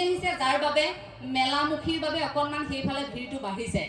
আহিছে যাৰ বাবে মেলামুখীৰ বাবে অকণমান সেইফালে ভিৰটো বাঢ়িছে।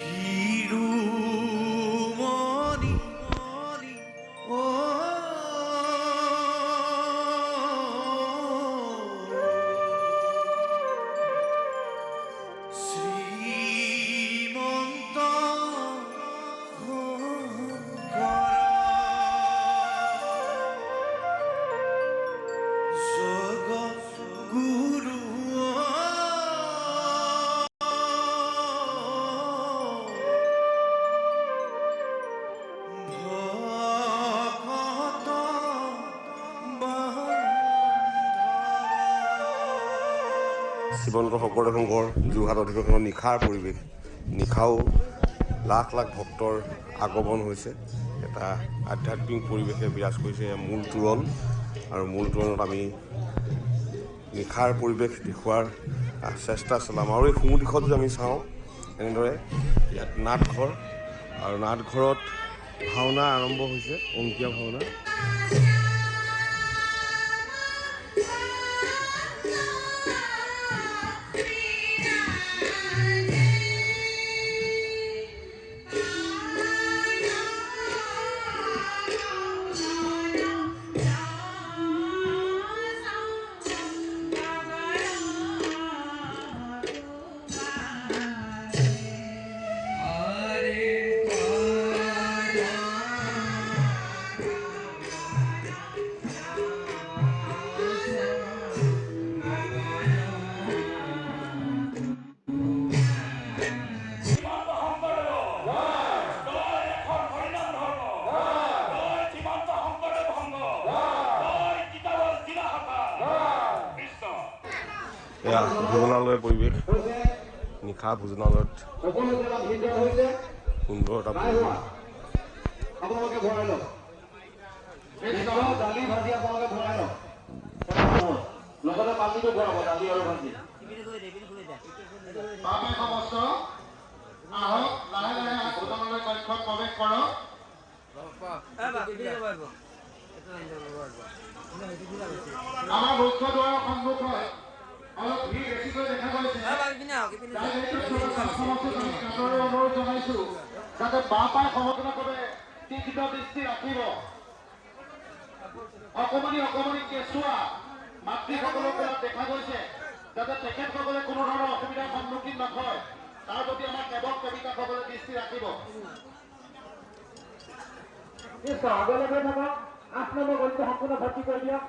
শ্ৰীমন্ত শংকৰদেৱ সংঘৰ যোৰহাট অধিৱেশনৰ নিশাৰ পৰিৱেশ। নিশাও লাখ লাখ ভক্তৰ আগমন হৈছে। এটা আধ্যাত্মিক পৰিৱেশে বিৰাজ কৰিছে মূল তোৰণ, আৰু মূল তোৰণত আমি নিশাৰ পৰিৱেশ দেখুওৱাৰ চেষ্টা চলাম। আৰু এই সোঁ দিশত যদি আমি চাওঁ, এনেদৰে ইয়াত নাটঘৰ, আৰু নাটঘৰত ভাওনা আৰম্ভ হৈছে, অংকীয়া ভাওনা। এয়া ভোজনালয়ৰ পৰিৱেশ, নিশা ভোজনালয়ত সুন্দৰ এটা পৰিৱেশ। আপোনালোকে ভৰাই লওক, দালি ভাজি আপোনালোকে ভৰাই লওক, লগতে পানীটো ভৰাব, দালি আৰু ভাজি। সমস্ত আহক, লাহে লাহে ভোজনালয় কক্ষত প্ৰৱেশ কৰক। আমাৰ মুখ্য দুৱাৰৰ সন্মুখত অলপ ভিৰ বেছিকৈ দেখা গৈছে। অনুৰোধ জনাইছো যাতে বাপাই সমগ্ৰভাৱে তীক্ষ্ণ দৃষ্টি ৰাখিব। অকমানি অকমানি কেঁচুৱা মাতৃসকলৰ পৰা দেখা গৈছে, যাতে তেখেতসকলে কোনো ধৰণৰ অসুবিধাৰ সন্মুখীন নহয়, তাৰ প্ৰতি আমাৰ সেৱক সেৱিকাসকলে দৃষ্টি ৰাখিব। আগলৈ গৈ থাকক, 8 নম্বৰ গলিটো সম্পূৰ্ণ ভৰ্তি কৰি দিয়ক।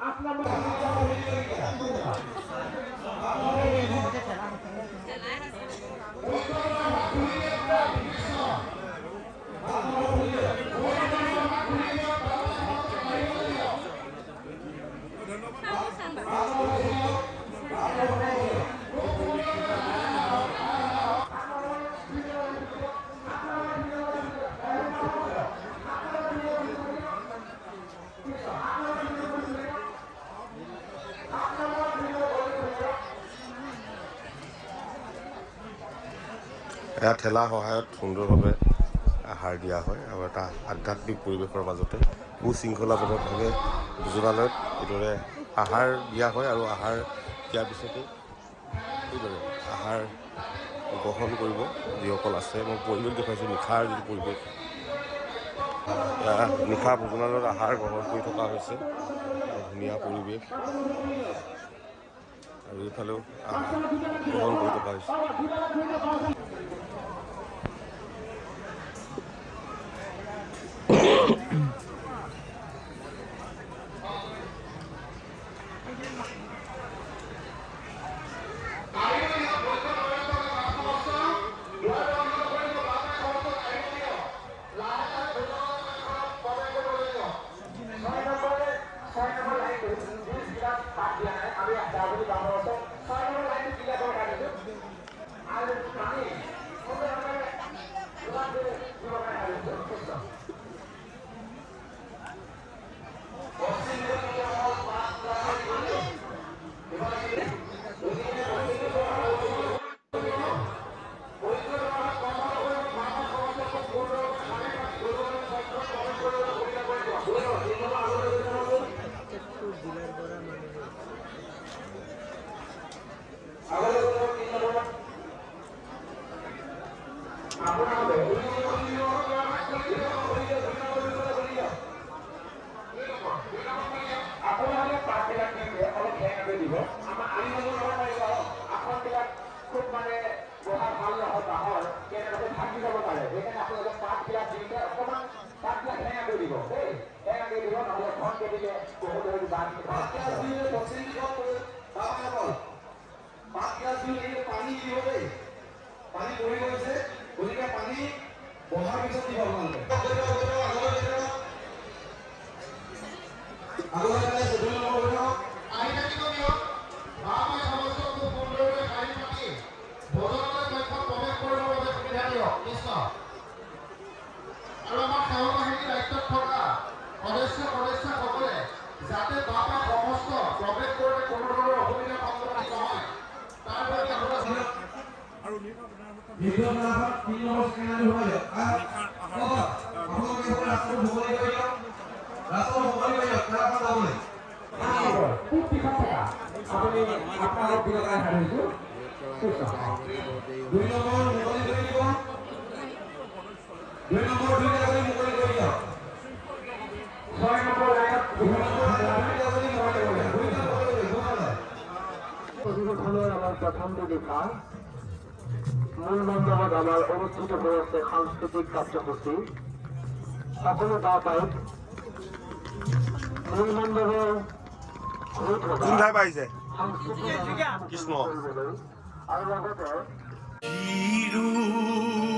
8 নম্বৰ এয়া ঠেলা সহায়ত সুন্দৰভাৱে আহাৰ দিয়া হয়, আৰু এটা আধ্যাত্মিক পৰিৱেশৰ মাজতে সুশৃংখলাবদ্ধভাৱে ভোজনালয়ত এইদৰে আহাৰ দিয়া হয়। আৰু আহাৰ দিয়াৰ পিছতে এইদৰে আহাৰ গ্ৰহণ কৰিব যিসকল আছে। মই পৰিৱেশ দেখুৱাইছোঁ, নিশাৰ যিটো পৰিৱেশ, নিশা ভোজনালয়ত আহাৰ গ্ৰহণ কৰি থকা হৈছে। ধুনীয়া পৰিৱেশ, আৰু এইফালেও আহাৰ গ্ৰহণ কৰি থকা হৈছে। আমি আৰু আমাৰ সেৱা বাহিনীৰ দায়িত্বত থকা সদস্যসকলে যাতে বাপা সমস্ত প্ৰৱেশ কৰোঁতে কোনো ধৰণৰ অসুবিধাৰ সন্মুখীন নহয় তাৰ বাবে আমার প্রথম দিদিকা মূল মণ্ডপত আমার অনুষ্ঠিত হয়েছে সাংস্কৃতিক কার্যসূচী সকলে গা পাই মূল মণ্ডপের কোন ঠাই পাইছে সাংস্কৃতিক কৃষ্ণ আৰু লগতে শিৰোমণি